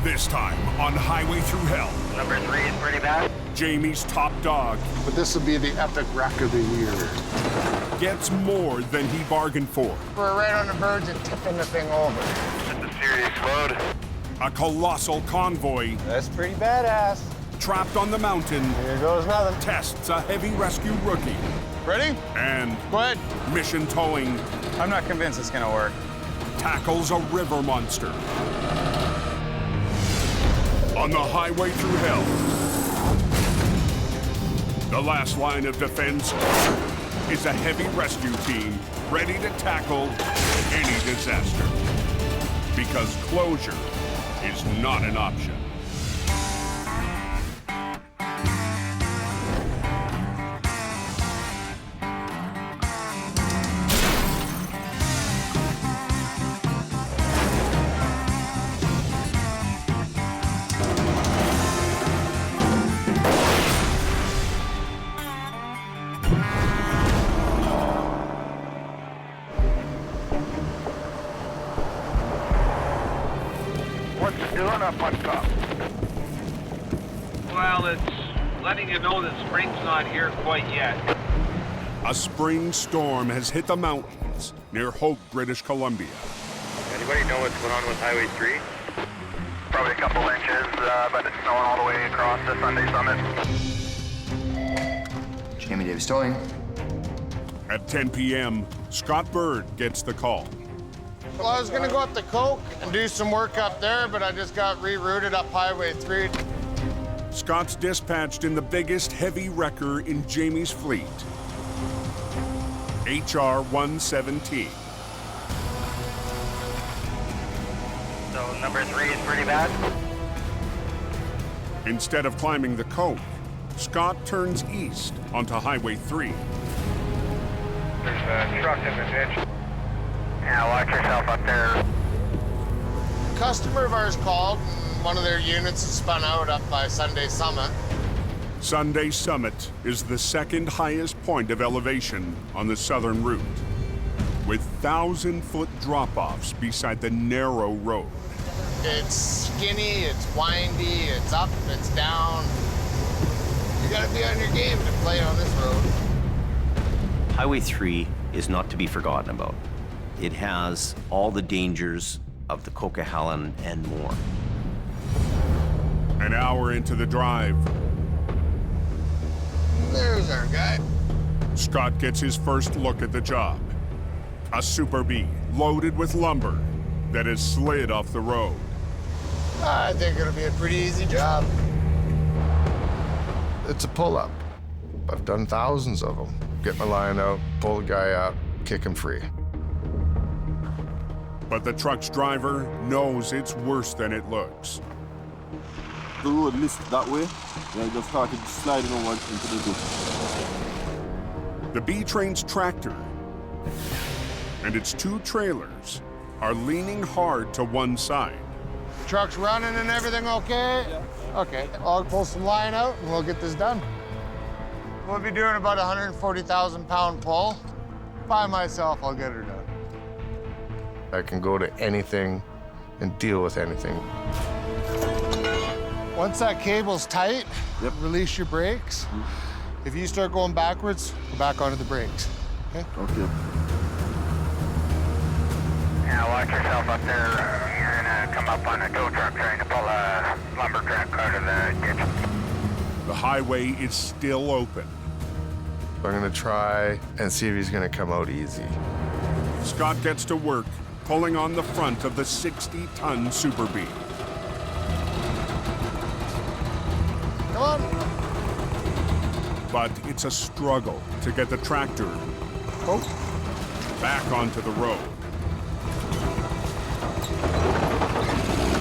This time on Highway Thru Hell, Number 3 is pretty bad. Jamie's top dog But this will be the epic wreck of the year. gets more than he bargained for. We're right on the verge of tipping the thing over. It's a serious load. A colossal convoy That's pretty badass. trapped on the mountain Here goes nothing. tests a heavy rescue rookie Ready? and Go ahead. mission towing I'm not convinced it's gonna work. tackles a river monster. On the Highway Thru Hell, the last line of defense is a heavy rescue team ready to tackle any disaster. Because closure is not an option. What's it doing up on top? Well, it's letting you know that spring's not here quite yet. A spring storm has hit the mountains near Hope, British Columbia. Anybody know what's going on with Highway 3? Probably a couple inches, but it's snowing all the way across the Sunday Summit. Jamie Davis towing. At 10 p.m., Scott Bird gets the call. Well, I was gonna go up to Coke and do some work up there, but I just got rerouted up Highway 3. Scott's dispatched in the biggest heavy wrecker in Jamie's fleet, HR 117. So number 3 is pretty bad. Instead of climbing the Coke, Scott turns east onto Highway 3. There's a truck in the ditch. Yeah, watch yourself up there. A customer of ours called, and one of their units is spun out up by Sunday Summit. Sunday Summit is the second highest point of elevation on the southern route, with 1,000-foot drop-offs beside the narrow road. It's skinny, it's windy, it's up, it's down. You gotta be on your game to play on this road. Highway 3 is not to be forgotten about. It has all the dangers of the Coquihalla and more. An hour into the drive, There's our guy. Scott gets his first look at the job. A Super B loaded with lumber that has slid off the road. I think it'll be a pretty easy job. It's a pull-up. I've done thousands of them. Get my line out, pull the guy out, kick him free. But the truck's driver knows it's worse than it looks. The road missed that way, and I just started sliding over into the ditch. The B-Train's tractor and its two trailers are leaning hard to one side. Truck's running and everything okay? Yeah. Okay, I'll pull some line out and we'll get this done. We'll be doing about 140,000 pound pull. By myself, I'll get her done. I can go to anything and deal with anything. Once that cable's tight, release your brakes. If you start going backwards, go back onto the brakes, okay? Okay. Yeah, watch yourself up there. You're gonna come up on a tow truck trying to pull a lumber truck out of the ditch. The highway is still open. I'm gonna try and see if he's gonna come out easy. Scott gets to work pulling on the front of the 60-ton Super B. Come on. But it's a struggle to get the tractor back onto the road.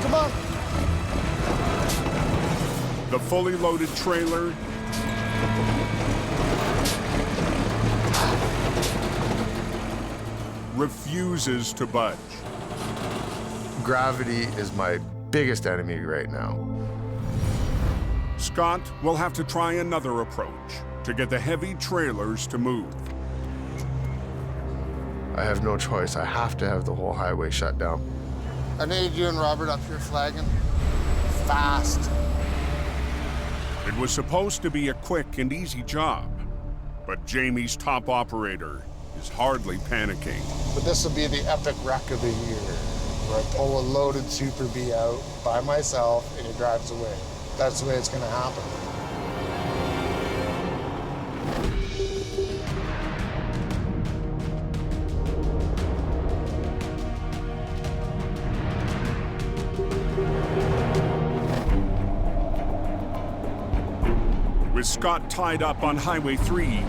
Come on. The fully loaded trailer refuses to budge. Gravity is my biggest enemy right now. Scott will have to try another approach to get the heavy trailers to move. I have no choice. I have to have the whole highway shut down. I need you and Robert up here flagging. fast. It was supposed to be a quick and easy job, but Jamie's top operator is hardly panicking. But this will be the epic wreck of the year, where I pull a loaded Super B out by myself and he drives away. That's the way it's gonna happen. With Scott tied up on Highway 3,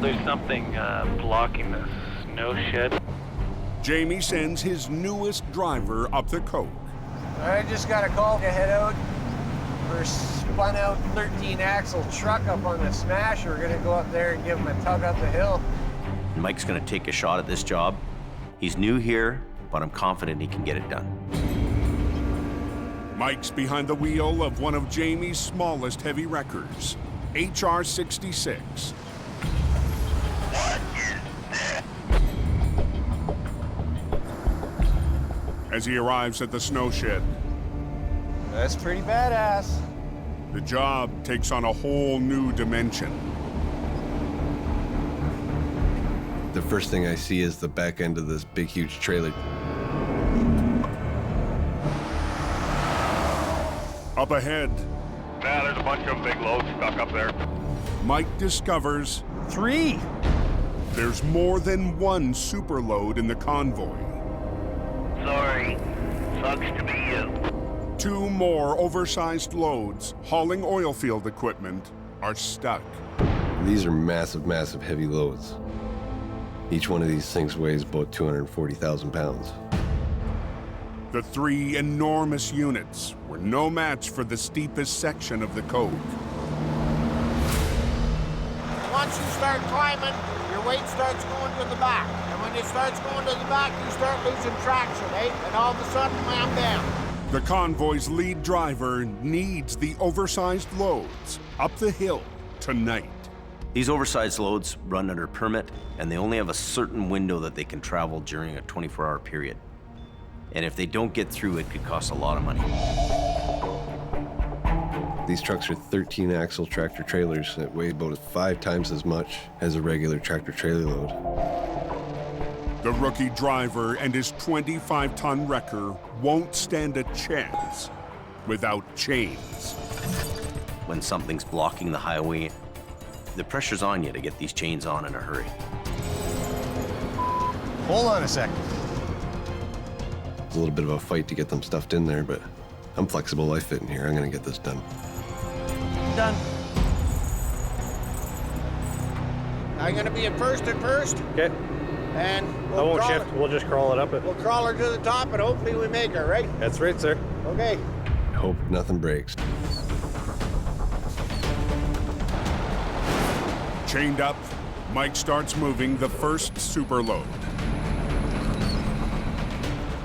There's something blocking the snow shed. Jamie sends his newest driver up the coke. I just got a call to head out for a spun-out 13-axle truck up on the smash. We're gonna go up there and give him a tug up the hill. Mike's gonna take a shot at this job. He's new here, but I'm confident he can get it done. Mike's behind the wheel of one of Jamie's smallest heavy wreckers, HR-66. As he arrives at the snow shed, That's pretty badass. the job takes on a whole new dimension. The first thing I see is the back end of this big, huge trailer. Up ahead, Yeah, there's a bunch of big loads stuck up there. Mike discovers 3. there's more than one super load in the convoy. Sorry. Sucks to be you. 2 more oversized loads hauling oil field equipment are stuck. These are massive, massive heavy loads. Each one of these things weighs about 240,000 pounds. The 3 enormous units were no match for the steepest section of the coke. Once you start climbing, your weight starts going to the back. And when it starts going to the back, you start losing traction, eh? And all of a sudden, wham, bam. The convoy's lead driver needs the oversized loads up the hill tonight. These oversized loads run under permit, and they only have a certain window that they can travel during a 24-hour period. And if they don't get through, it could cost a lot of money. These trucks are 13-axle tractor trailers that weigh about 5 times as much as a regular tractor trailer load. The rookie driver and his 25-ton wrecker won't stand a chance without chains. When something's blocking the highway, the pressure's on you to get these chains on in a hurry. Hold on a second. It's a little bit of a fight to get them stuffed in there, but I'm flexible. I fit in here. I'm gonna get this done. Done. I'm gonna be at first. Okay. And I won't shift. We'll just crawl it up it. We'll crawl her to the top and hopefully we make her, right? That's right, sir. Okay. Hope nothing breaks. Chained up, Mike starts moving the first super load.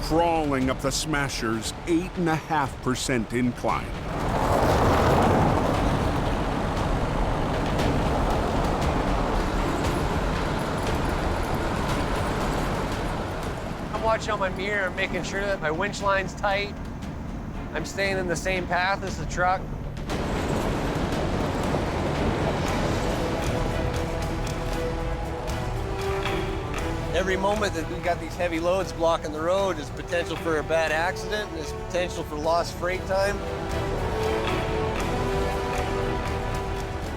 Crawling up the Smasher's 8.5% incline. I'm watching on my mirror, I'm making sure that my winch line's tight. I'm staying in the same path as the truck. Every moment that we got these heavy loads blocking the road is potential for a bad accident and there's potential for lost freight time.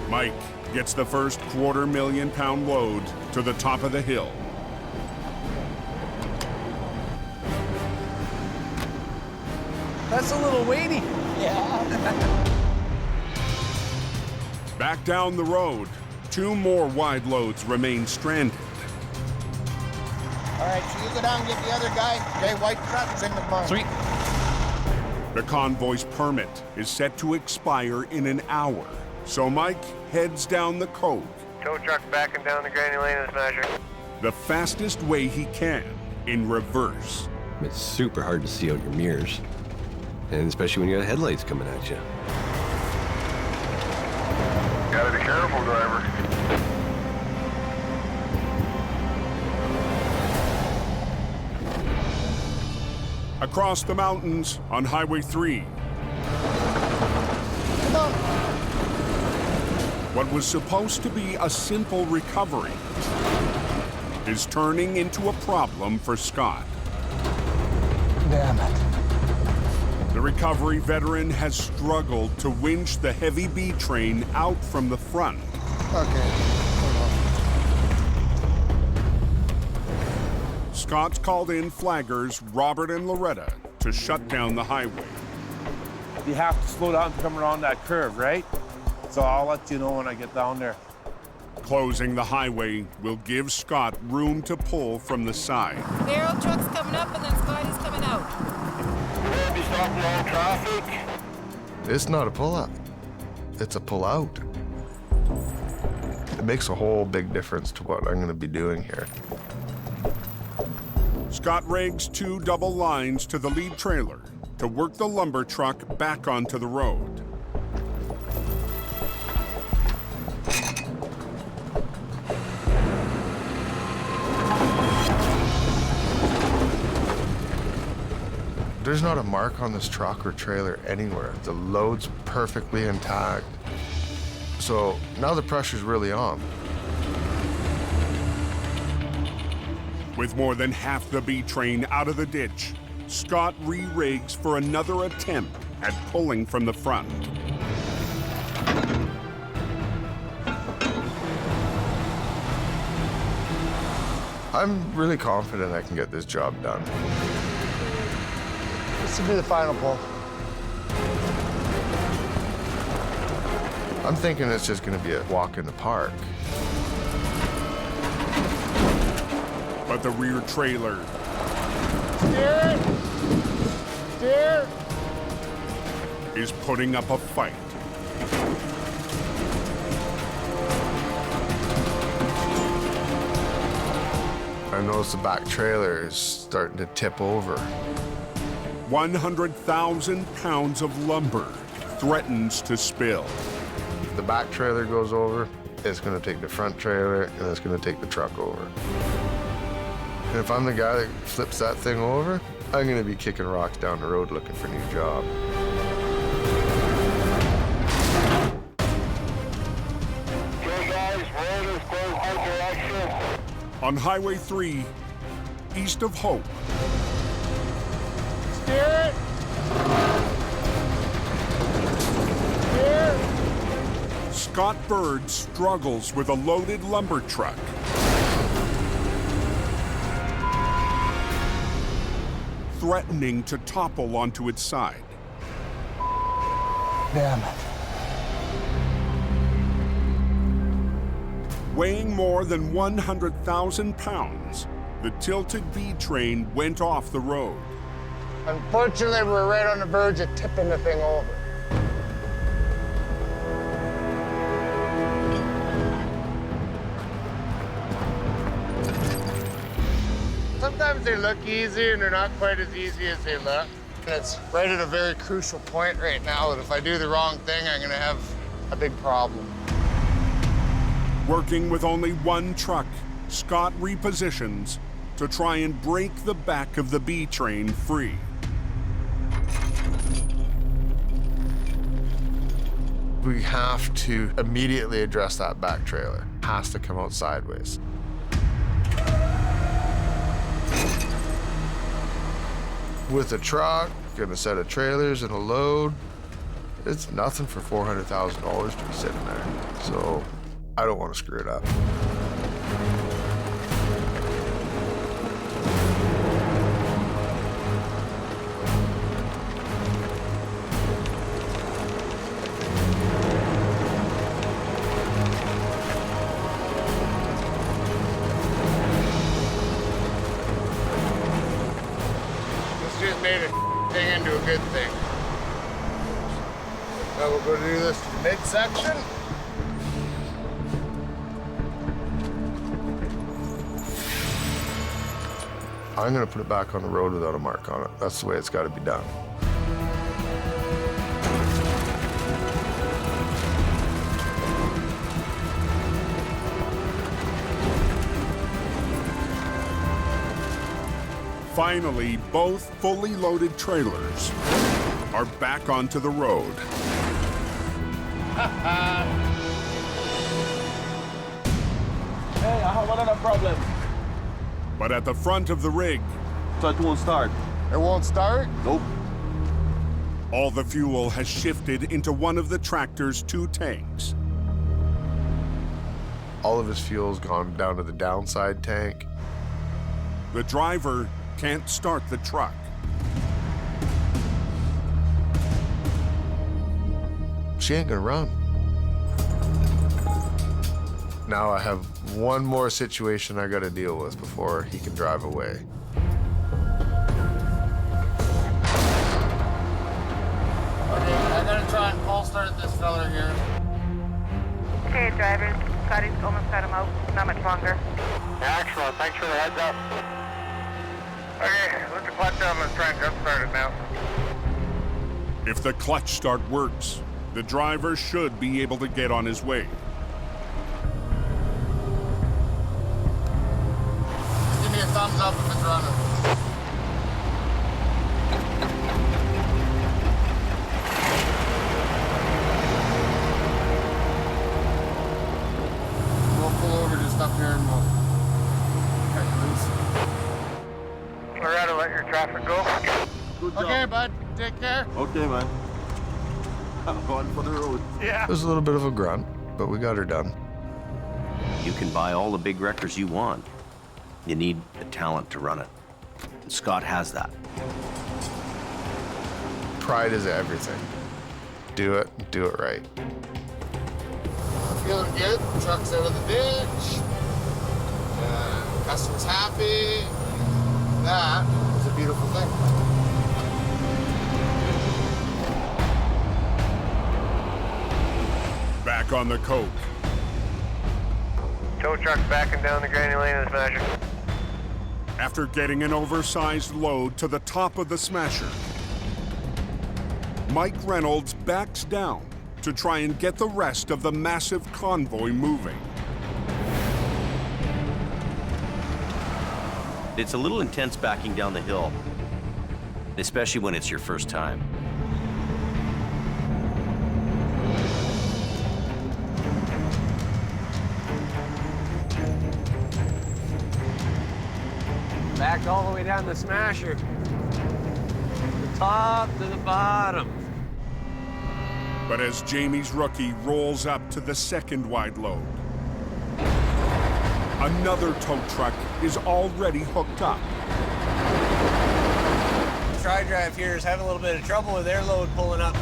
Mike gets the first $250,000 load to the top of the hill. That's a little weighty. Yeah. Back down the road, 2 more wide loads remain stranded. All right, so you go down and get the other guy. Okay, white truck's in the barn. Sweet. The convoy's permit is set to expire in an hour, so Mike heads down the coke Tow truck backing down the granny lane of the Smasher. the fastest way he can in reverse. It's super hard to see out your mirrors, and especially when you got headlights coming at you. Gotta be careful, driver. Across the mountains on Highway 3, What was supposed to be a simple recovery is turning into a problem for Scott. Damn it. The recovery veteran has struggled to winch the heavy B train out from the front. Okay. Scott's called in flaggers Robert and Loretta to shut down the highway. You have to slow down to come around that curve, right? So I'll let you know when I get down there. Closing the highway will give Scott room to pull from the side. Narrow truck's coming up and then Scotty's coming out. We'll be stopping all traffic. It's not a pull-up. It's a pull-out. It makes a whole big difference to what I'm going to be doing here. Scott rigs 2 double lines to the lead trailer to work the lumber truck back onto the road. There's not a mark on this truck or trailer anywhere. The load's perfectly intact. So now the pressure's really on. With more than half the B train out of the ditch, Scott re-rigs for another attempt at pulling from the front. I'm really confident I can get this job done. This will be the final pull. I'm thinking it's just going to be a walk in the park. But the rear trailer Steer it! Steer! is putting up a fight. I noticed the back trailer is starting to tip over. 100,000 pounds of lumber threatens to spill. If the back trailer goes over, it's going to take the front trailer and it's going to take the truck over. And if I'm the guy that flips that thing over, I'm going to be kicking rocks down the road looking for a new job. Okay, guys, road is going one direction. On Highway 3, east of Hope, Steer it! Steer! Scott Bird struggles with a loaded lumber truck. Threatening to topple onto its side. Damn it. Weighing more than 100,000 pounds, the tilted B train went off the road. Unfortunately, we're right on the verge of tipping the thing over. Sometimes they look easy and they're not quite as easy as they look. And it's right at a very crucial point right now that if I do the wrong thing, I'm gonna have a big problem. Working with only one truck, Scott repositions to try and break the back of the B train free. We have to immediately address that back trailer. It has to come out sideways. With a truck and a set of trailers and a load, it's nothing for $400,000 to be sitting there. So I don't want to screw it up. Made a thing into a good thing. Now we'll go do this midsection. I'm gonna put it back on the road without a mark on it. That's the way it's gotta be done. Finally, both fully loaded trailers are back onto the road. Hey, I have another problem. But at the front of the rig, So it won't start. It won't start? Nope. all the fuel has shifted into one of the tractor's 2 tanks. All of his fuel's gone down to the downside tank. The driver can't start the truck. She ain't gonna run. Now I have one more situation I gotta deal with before he can drive away. Okay, I gotta try and pull start this fella here. Okay, drivers. Scotty's almost got him out. Not much longer. Excellent. Thanks for the heads up. Okay, let the clutch down. Let's try and jump start it now. If the clutch start works, the driver should be able to get on his way. Give me a thumbs up if it's running. We'll pull over just up here and we'll cut you loose. Loretta, let your traffic go. Good job. Okay, bud. Take care. Okay, man. I'm going for the road. Yeah. There's a little bit of a grunt, but we got her done. You can buy all the big wreckers you want. You need the talent to run it. And Scott has that. Pride is everything. Do it right. Feeling good. Truck's out of the ditch. Customer's happy. That is a beautiful thing. Back on the coke. Tow truck's backing down the granny lane of the Smasher. After getting an oversized load to the top of the Smasher, Mike Reynolds backs down to try and get the rest of the massive convoy moving. It's a little intense backing down the hill, especially when it's your first time. Backed all the way down the Smasher. The top to the bottom. But as Jamie's rookie rolls up to the second wide load, another tow truck is already hooked up. Tri-Drive here is having a little bit of trouble with their load pulling up.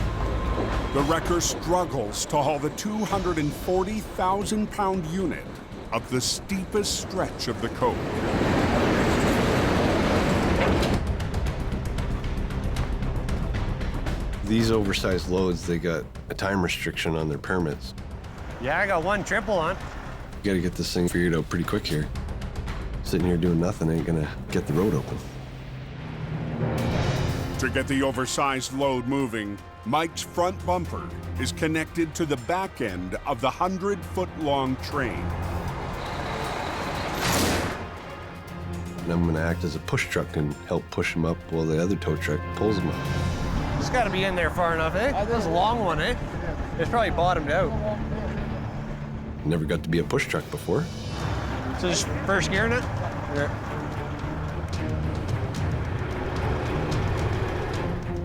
The wrecker struggles to haul the 240,000-pound unit up the steepest stretch of the cove. These oversized loads, they got a time restriction on their permits. Yeah, I got 1 triple on. You gotta get this thing figured out pretty quick here. Sitting here doing nothing ain't gonna get the road open. To get the oversized load moving, Mike's front bumper is connected to the back end of the 100-foot-long train. And I'm gonna act as a push truck and help push them up while the other tow truck pulls them up. It's got to be in there far enough, eh? This is a long one, eh? It's probably bottomed out. Never got to be a push truck before. So just first gear in it? Yeah.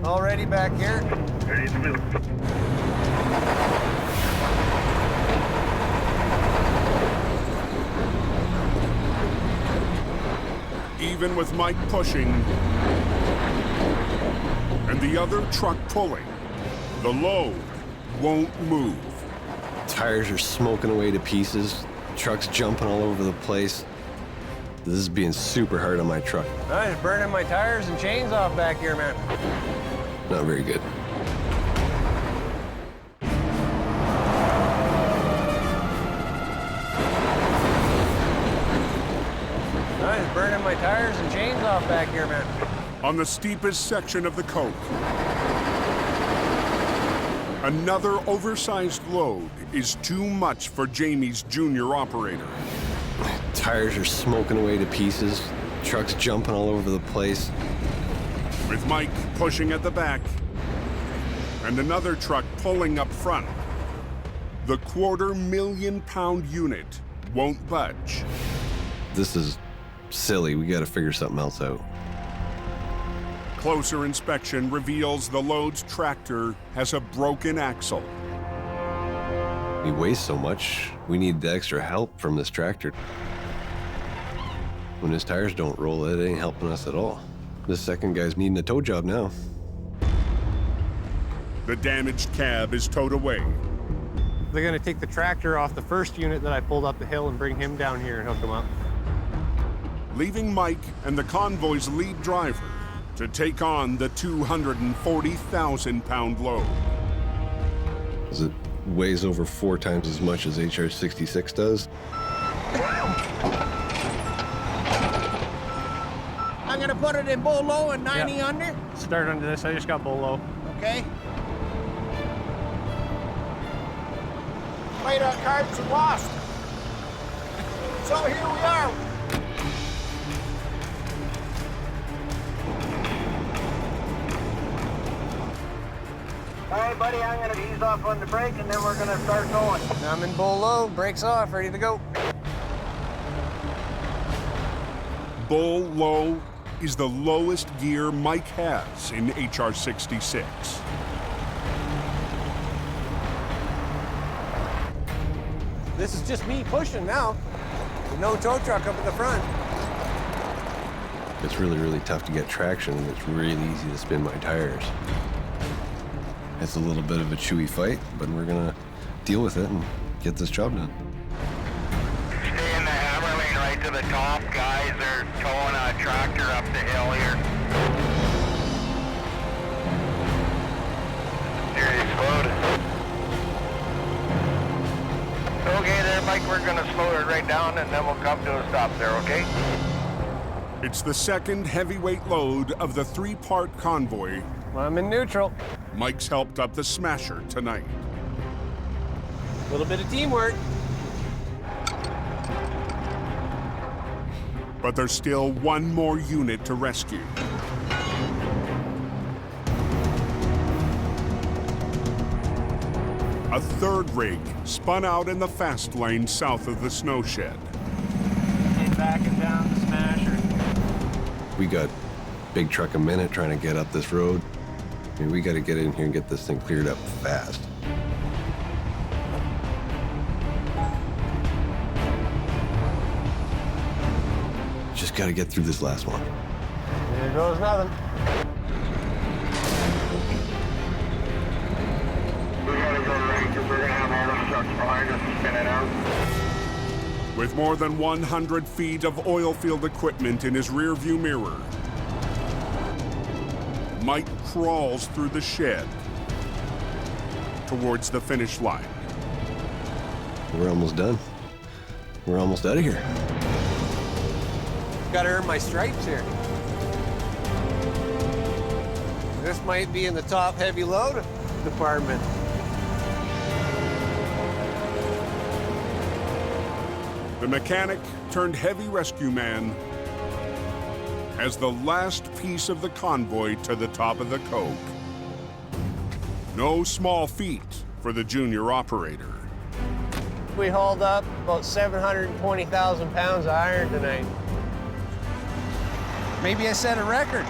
All ready back here? Ready to move. Even with Mike pushing and the other truck pulling, the load won't move. Tires are smoking away to pieces. Truck's jumping all over the place. This is being super hard on my truck. I'm just burning my tires and chains off back here, man. Not very good. I'm just burning my tires and chains off back here, man. On the steepest section of the coke, another oversized load is too much for Jamie's junior operator. Tires are smoking away to pieces. Truck's jumping all over the place. With Mike pushing at the back and another truck pulling up front, The $250,000 unit won't budge. This is silly. We got to figure something else out. Closer inspection reveals the load's tractor has a broken axle. He weighs so much, we need the extra help from this tractor. When his tires don't roll, it ain't helping us at all. This second guy's needing a tow job now. The damaged cab is towed away. They're gonna take the tractor off the first unit that I pulled up the hill and bring him down here and hook him up. Leaving Mike and the convoy's lead driver to take on the 240,000-pound load. It weighs over 4 times as much as HR66 does. I'm gonna put it in bull low and 90 under. Start under this, I just got bull low. Okay. Wait on cards and lost. So here we are. All right, buddy, I'm gonna ease off on the brake and then we're gonna start going. I'm in bull low, brakes off, ready to go. Bull low is the lowest gear Mike has in HR66. This is just me pushing now. With no tow truck up at the front. It's really, really tough to get traction, and it's really easy to spin my tires. It's a little bit of a chewy fight, but we're gonna deal with it and get this job done. Stay in the hammer lane right to the top. Guys are towing a tractor up the hill here. Here you slowed. Okay there, Mike, we're gonna slow it right down and then we'll come to a stop there, okay? It's the second heavyweight load of the 3-part convoy. I'm in neutral. Mike's helped up the Smasher tonight. A little bit of teamwork. But there's still one more unit to rescue. A third rig spun out in the fast lane south of the snow shed. Backing down the Smasher. We got big truck a minute trying to get up this road. I mean, we got to get in here and get this thing cleared up fast. Just got to get through this last one. There goes nothing. We gotta go right because we're gonna have all those trucks behind us spinning out. With more than 100 feet of oil field equipment in his rearview mirror, Mike crawls through the shed towards the finish line. We're almost done. We're almost out of here. Gotta earn my stripes here. This might be in the top heavy load department. The mechanic turned heavy rescue man as the last piece of the convoy to the top of the coke. No small feat for the junior operator. We hauled up about 720,000 pounds of iron tonight. Maybe I set a record.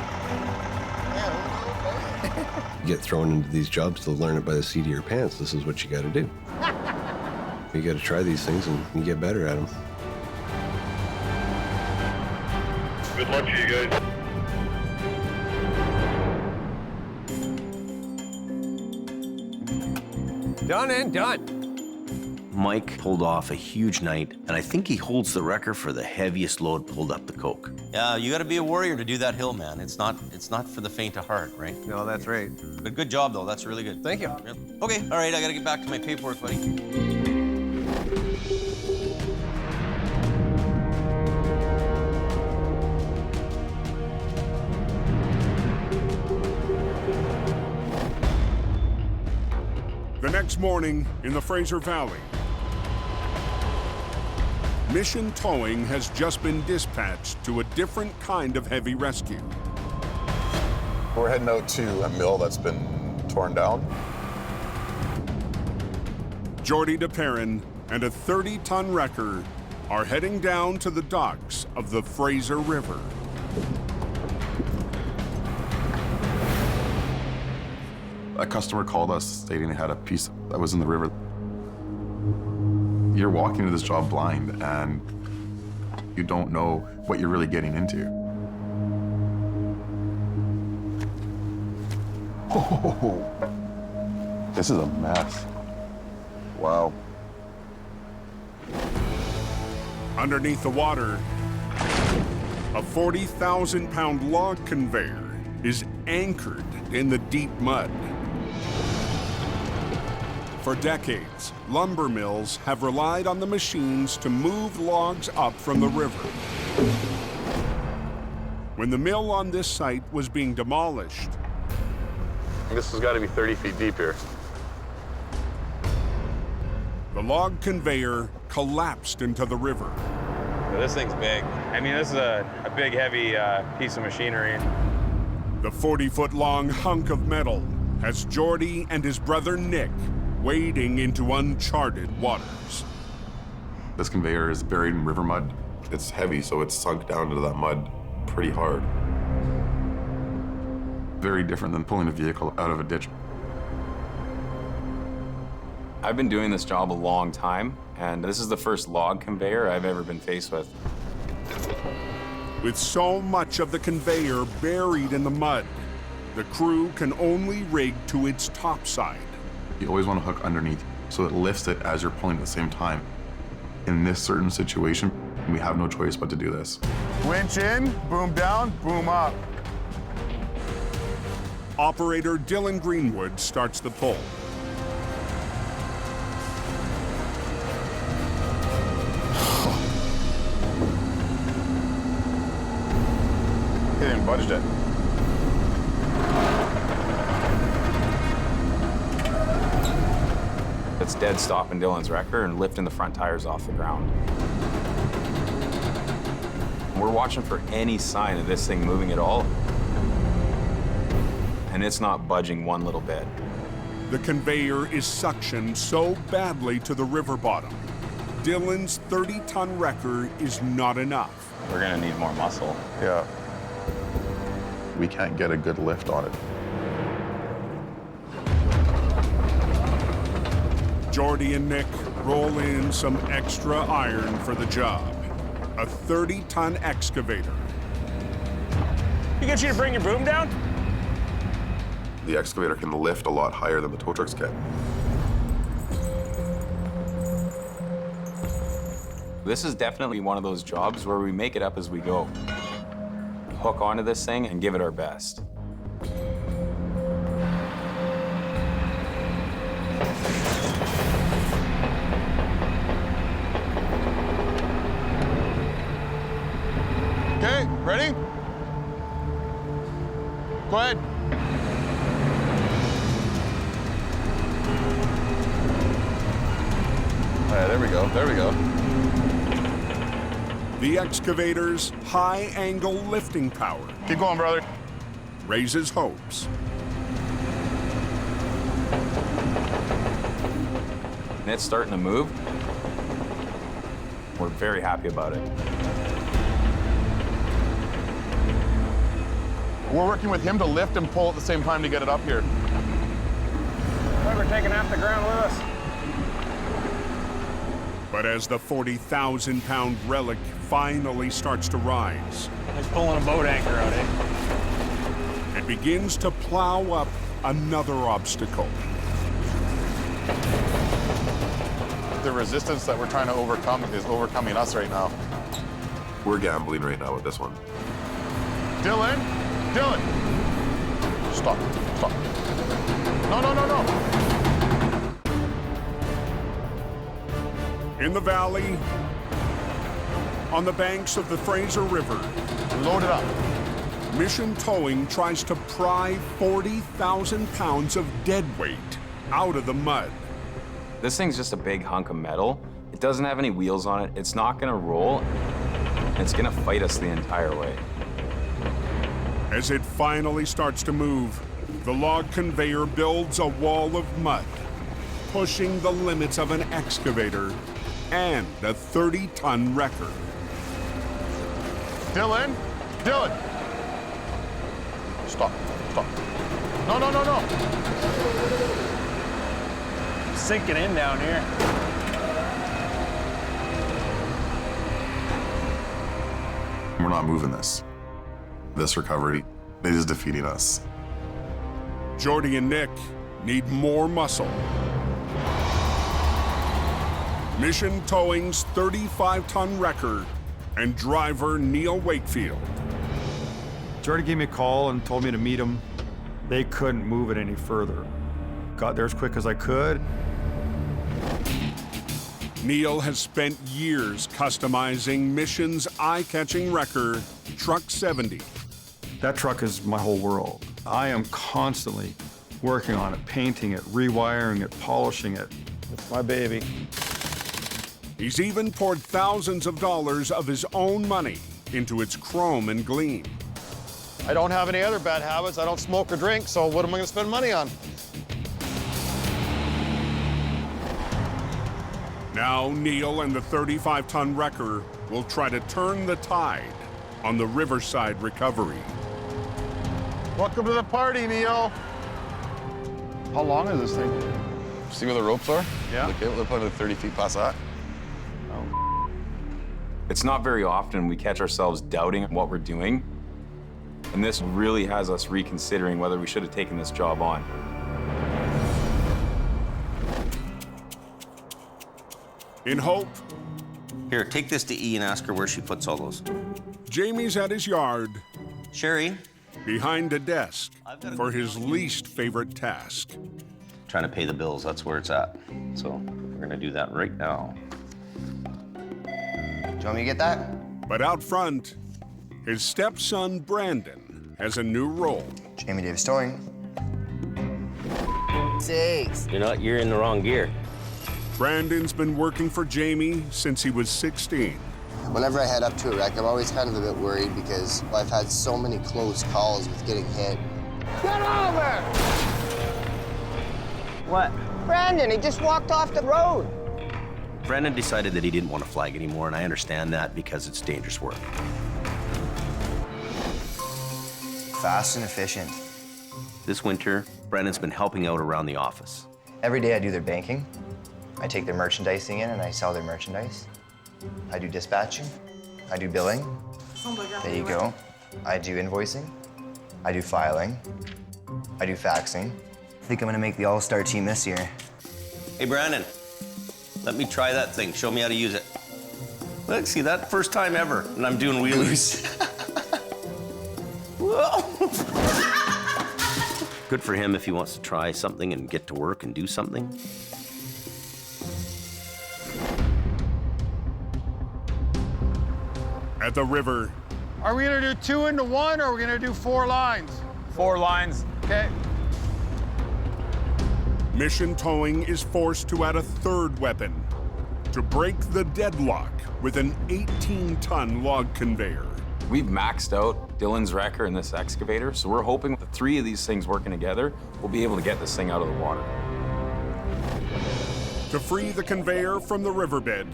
You get thrown into these jobs to learn it by the seat of your pants. This is what you got to do. You got to try these things and you get better at them. Good luck to you guys. Done and done. Mike pulled off a huge night, and I think he holds the record for the heaviest load pulled up the coke. Yeah, you gotta be a warrior to do that hill, man. It's not for the faint of heart, right? No, that's right. But good job, though. That's really good. Thank you. Yep. Okay, all right, I gotta get back to my paperwork, buddy. The next morning in the Fraser Valley, Mission Towing has just been dispatched to a different kind of heavy rescue. We're heading out to a mill that's been torn down. Jordy DePerrin and a 30-ton wrecker are heading down to the docks of the Fraser River. A customer called us stating they had a piece that was in the river. You're walking into this job blind and you don't know what you're really getting into. Oh, this is a mess. Wow. Underneath the water, a 40,000-pound log conveyor is anchored in the deep mud. For decades, lumber mills have relied on the machines to move logs up from the river. When the mill on this site was being demolished, This has got to be 30 feet deep here. the log conveyor collapsed into the river. This thing's big. I mean, this is a big, heavy piece of machinery. The 40-foot-long hunk of metal has Jordy and his brother Nick wading into uncharted waters. This conveyor is buried in river mud. It's heavy, so it's sunk down into that mud pretty hard. Very different than pulling a vehicle out of a ditch. I've been doing this job a long time, and this is the first log conveyor I've ever been faced with. With so much of the conveyor buried in the mud, the crew can only rig to its top side. You always want to hook underneath so it lifts it as you're pulling at the same time. In this certain situation, we have no choice but to do this. Winch in, boom down, boom up. Operator Dylan Greenwood starts the pull. He didn't budge it. It's dead stopping Dylan's wrecker and lifting the front tires off the ground. We're watching for any sign of this thing moving at all, and it's not budging one little bit. The conveyor is suctioned so badly to the river bottom. Dylan's 30-ton wrecker is not enough. We're gonna need more muscle. Yeah. We can't get a good lift on it. Jordy and Nick roll in some extra iron for the job. A 30-ton excavator. You get you to bring your boom down? The excavator can lift a lot higher than the tow trucks can. This is definitely one of those jobs where we make it up as we go. Hook onto this thing and give it our best. Okay, ready? Go ahead. All right, there we go, there we go. The excavator's high-angle lifting power Keep going, brother. raises hopes. And it's starting to move. We're very happy about it. We're working with him to lift and pull at the same time to get it up here. We're taking half the ground with us. But as the 40,000-pound relic finally starts to rise, It's pulling a boat anchor out, eh? it begins to plow up another obstacle. The resistance that we're trying to overcome is overcoming us right now. We're gambling right now with this one. Dylan, Dylan. Stop, stop. No, no, no, no. In the valley, on the banks of the Fraser River, Load it up. Mission Towing tries to pry 40,000 pounds of dead weight out of the mud. This thing's just a big hunk of metal. It doesn't have any wheels on it. It's not gonna roll. It's gonna fight us the entire way. As it finally starts to move, the log conveyor builds a wall of mud. pushing the limits of an excavator and a 30-ton wrecker. Dylan? Dylan! Stop. Stop. No, no, no, no. Sinking in down here. We're not moving this. This recovery is defeating us. Jordy and Nick need more muscle. Mission Towing's 35-ton wrecker and driver Neil Wakefield. Jordy gave me a call and told me to meet him. They couldn't move it any further. Got there as quick as I could. Neil has spent years customizing Mission's eye-catching wrecker, Truck 70. That truck is my whole world. I am constantly working on it, painting it, rewiring it, polishing it. It's my baby. He's even poured thousands of dollars of his own money into its chrome and gleam. I don't have any other bad habits. I don't smoke or drink, so what am I going to spend money on? Now Neil and the 35-ton wrecker will try to turn the tide on the Riverside recovery. Welcome to the party, Neil. How long is this thing? See where the ropes are? Yeah. Okay, they're probably 30 feet past that. It's not very often we catch ourselves doubting what we're doing. And this really has us reconsidering whether we should have taken this job on. In hope, Here, take this to E and ask her where she puts all those. Jamie's at his yard, Sherry? behind a desk, for his least favorite task. Trying to pay the bills, that's where it's at. So we're gonna do that right now. Do you want me to get that? But out front, his stepson, Brandon, has a new role. Jamie Davis Towing. 6. You're in the wrong gear. Brandon's been working for Jamie since he was 16. Whenever I head up to a wreck, I'm always kind of a bit worried because I've had so many close calls with getting hit. Get over! What? Brandon, he just walked off the road. Brandon decided that he didn't want to flag anymore, and I understand that because it's dangerous work. Fast and efficient. This winter, Brandon's been helping out around the office. Every day I do their banking. I take their merchandising in and I sell their merchandise. I do dispatching. I do billing. There you go. I do invoicing. I do filing. I do faxing. I think I'm gonna make the all-star team this year. Hey, Brandon, let me try that thing. Show me how to use it. Look, see that? First time ever, and I'm doing wheelies. Whoa! Good for him if he wants to try something and get to work and do something. At the river, Are we gonna do 2 into 1 or are we gonna do 4 lines? 4 lines. Okay. Mission Towing is forced to add a third weapon to break the deadlock with an 18-ton log conveyor. We've maxed out Dylan's wrecker and this excavator, so we're hoping with the 3 of these things working together, we'll be able to get this thing out of the water. To free the conveyor from the riverbed,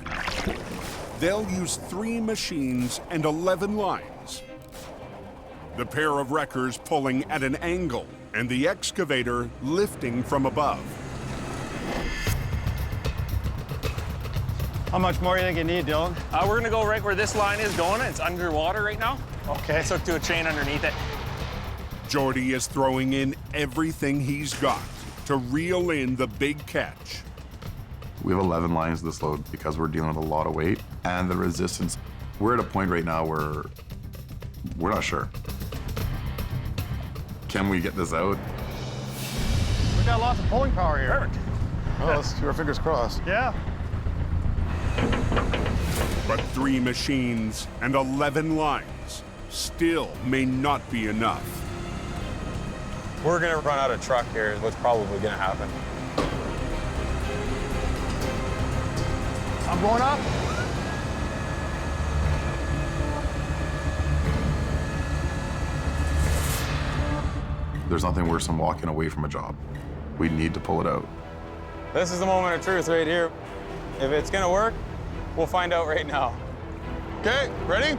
they'll use 3 machines and 11 lines. The pair of wreckers pulling at an angle and the excavator lifting from above. How much more do you think you need, Dylan? We're gonna go right where this line is going. It's underwater right now. Okay. So to a chain underneath it. Jordy is throwing in everything he's got to reel in the big catch. We have 11 lines this load because we're dealing with a lot of weight and the resistance. We're at a point right now where we're not sure. Can we get this out? We got lots of pulling power here. Perfect. Well, let's keep our fingers crossed. Yeah. But 3 machines and 11 lines still may not be enough. We're gonna run out of truck here is what's probably gonna happen. I'm going up. There's nothing worse than walking away from a job. We need to pull it out. This is the moment of truth right here. If it's gonna work, we'll find out right now. Okay, ready?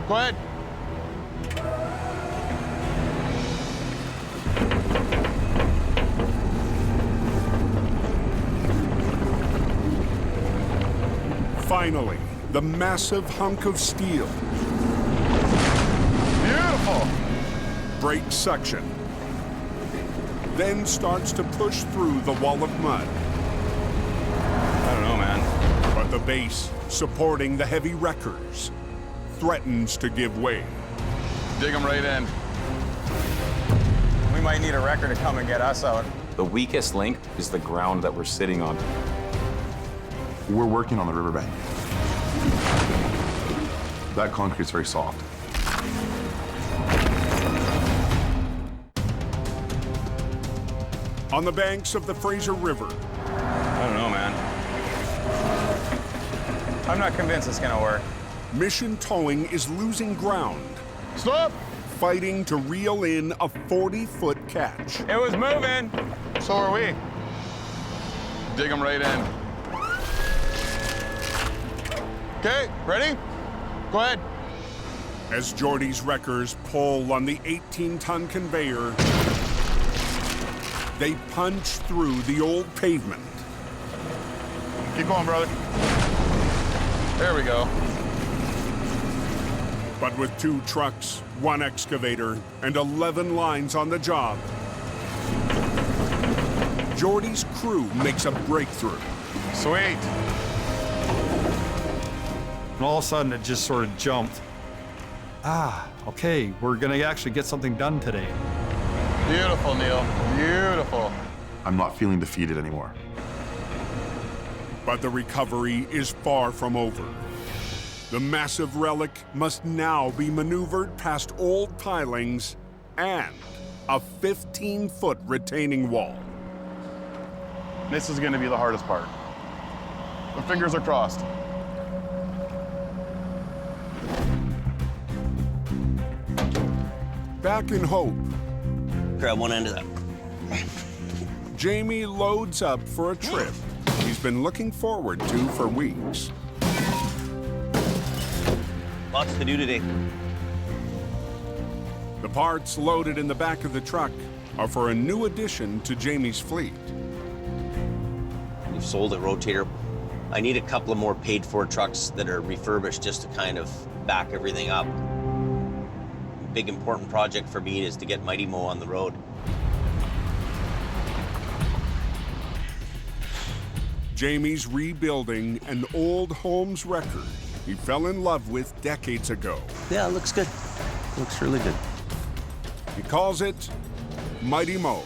Go ahead. Finally, the massive hunk of steel. Beautiful. Breaks suction. Then starts to push through the wall of mud. I don't know, man. But the base, supporting the heavy wreckers, threatens to give way. Dig them right in. We might need a wrecker to come and get us out. The weakest link is the ground that we're sitting on. We're working on the riverbank. That concrete's very soft. On the banks of the Fraser River. I don't know, man. I'm not convinced it's gonna work. Mission Towing is losing ground. Stop! Fighting to reel in a 40-foot catch. It was moving. So are we. Dig them right in. Okay, ready? Go ahead. As Geordie's wreckers pull on the 18-ton conveyor, they punch through the old pavement. Keep going, brother. There we go. But with 2 trucks, 1 excavator, and 11 lines on the job, Geordie's crew makes a breakthrough. Sweet. And all of a sudden, it just sort of jumped. Ah, okay, we're gonna actually get something done today. Beautiful, Neil. Beautiful. I'm not feeling defeated anymore. But the recovery is far from over. The massive relic must now be maneuvered past old pilings and a 15-foot retaining wall. This is gonna be the hardest part. The fingers are crossed. Back in hope, Grab one end of that. Jamie loads up for a trip he's been looking forward to for weeks. Lots to do today. The parts loaded in the back of the truck are for a new addition to Jamie's fleet. We've sold a rotator. I need a couple of more paid-for trucks that are refurbished just to kind of back everything up. Big important project for me is to get Mighty Mo on the road. Jamie's rebuilding an old Holmes record he fell in love with decades ago. Yeah, it looks good. Looks really good. He calls it Mighty Mo.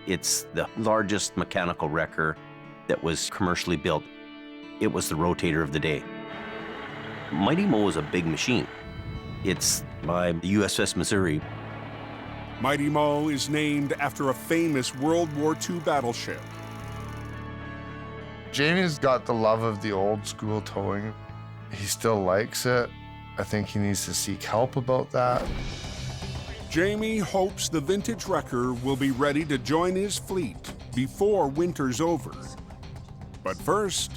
It's the largest mechanical wrecker that was commercially built. It was the rotator of the day. Mighty Mo is a big machine. It's by the USS Missouri. Mighty Mo is named after a famous World War II battleship. Jamie's got the love of the old school towing. He still likes it. I think he needs to seek help about that. Jamie hopes the vintage wrecker will be ready to join his fleet before winter's over. But first,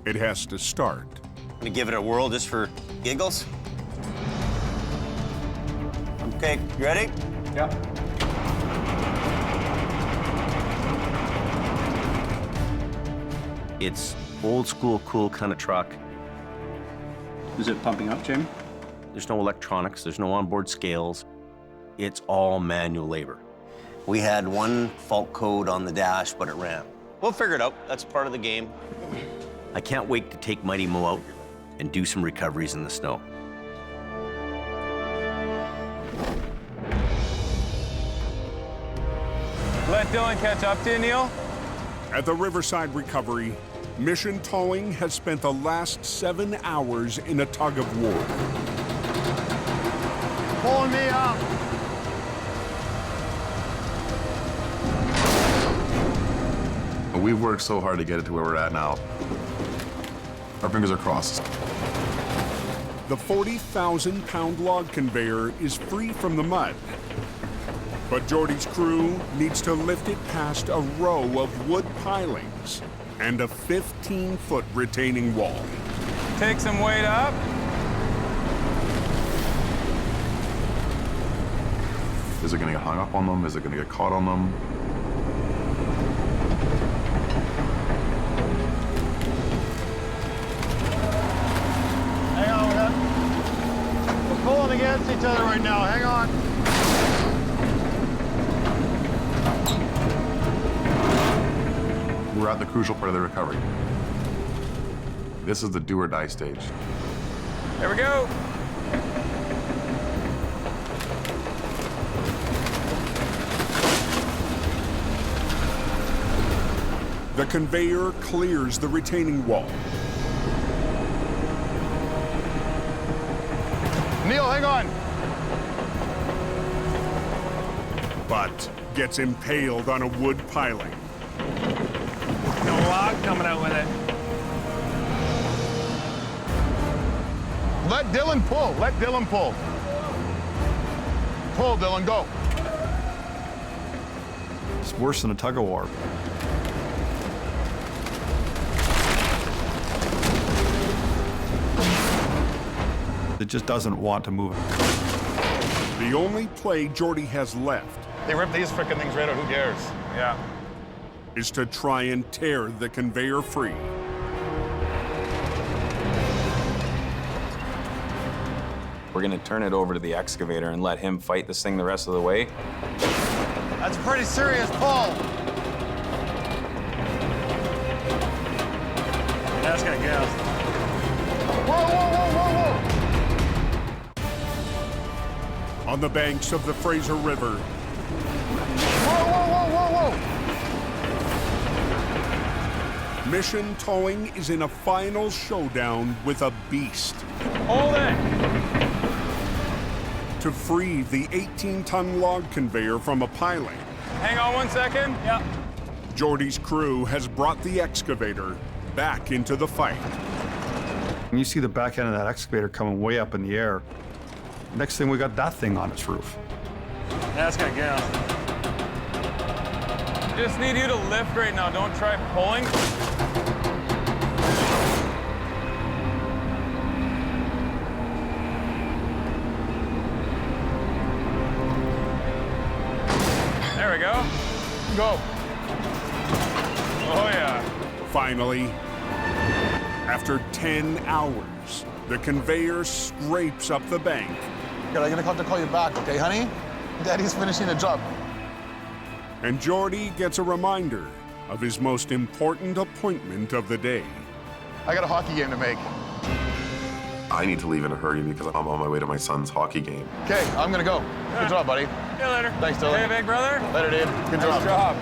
it has to start. I'm gonna give it a whirl just for giggles. Okay, you ready? Yeah. It's old school, cool kind of truck. Is it pumping up, Jamie? There's no electronics, there's no onboard scales. It's all manual labor. We had one fault code on the dash, but it ran. We'll figure it out. That's part of the game. I can't wait to take Mighty Mo out and do some recoveries in the snow. Let Dylan catch up to you, Neil. At the Riverside Recovery, Mission Towing has spent the last 7 hours in a tug of war. Pulling me up. We've worked so hard to get it to where we're at now. Our fingers are crossed. The 40,000-pound log conveyor is free from the mud. But Jordy's crew needs to lift it past a row of wood pilings and a 15-foot retaining wall. Take some weight up. Is it gonna get hung up on them? Is it gonna get caught on them? Hang on, we're pulling against each other right now. Hang on. We're at the crucial part of the recovery. This is the do or die stage. There we go. The conveyor clears the retaining wall. Neil, hang on. But gets impaled on a wood piling. No log coming out with it. Let Dylan pull. Let Dylan pull. Pull, Dylan, go. It's worse than a tug of war. It just doesn't want to move. The only play Jordy has left They rip these frickin' things right out, who cares? Yeah. is to try and tear the conveyor free. We're gonna turn it over to the excavator and let him fight this thing the rest of the way. That's a pretty serious pull. That's gonna go. Whoa, whoa, whoa, whoa, whoa. On the banks of the Fraser River, Whoa, whoa, whoa, whoa, whoa. Mission Towing is in a final showdown with a beast. Hold it. To free the 18-ton log conveyor from a piling, Hang on 1 second. Yep. Jordy's crew has brought the excavator back into the fight. And you see the back end of that excavator coming way up in the air. Next thing, we got that thing on its roof. That's gonna go. Just need you to lift right now. Don't try pulling. There we go. Go. Oh, yeah. Finally, after 10 hours, the conveyor scrapes up the bank. Good, I'm gonna have to call you back, okay, honey? Daddy's finishing the job. And Jordy gets a reminder of his most important appointment of the day. I got a hockey game to make. I need to leave in a hurry because I'm on my way to my son's hockey game. Okay, I'm gonna go. Good job, buddy. See you later. Thanks, Dylan. Hey, big brother. Later, dude. Good Nice job.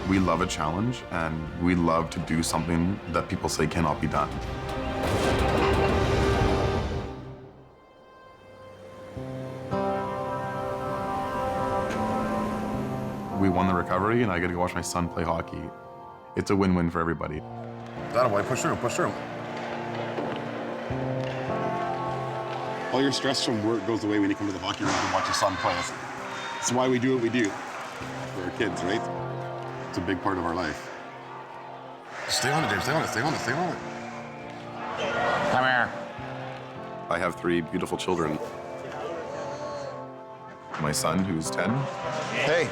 We love a challenge, and we love to do something that people say cannot be done. We won the recovery, and I get to go watch my son play hockey. It's a win-win for everybody. That boy, push through, push through. All your stress from work goes away when you come to the hockey rink and watch your son play. That's why we do what we do for our kids, right? It's a big part of our life. Stay on it, Dave, stay on it, stay on it, stay on it. Come here. I have 3 beautiful children. My son, who's 10. Hey,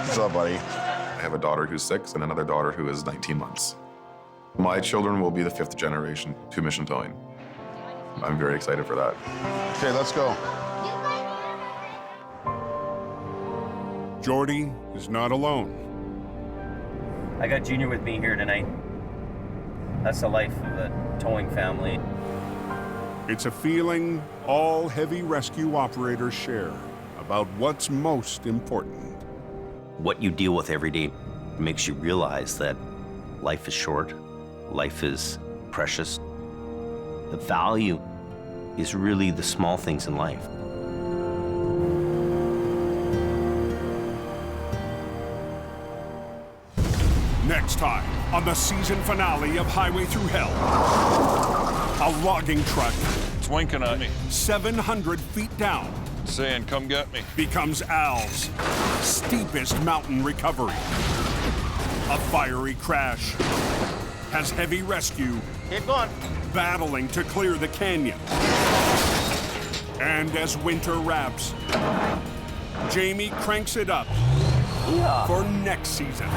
what's up, buddy? I have a daughter who's 6 and another daughter who is 19 months. My children will be the 5th generation to mission towing. I'm very excited for that. Okay, let's go. Jordy is not alone. I got Junior with me here tonight. That's the life of a towing family. It's a feeling all heavy rescue operators share about what's most important. What you deal with every day makes you realize that life is short, life is precious. The value is really the small things in life. Next time on the season finale of Highway Thru Hell, a logging truck It's winking at me. 700 feet down. Saying, come get me. Becomes Al's steepest mountain recovery. A fiery crash has heavy rescue Keep going. battling to clear the canyon. And as winter wraps, Jamie cranks it up for next season.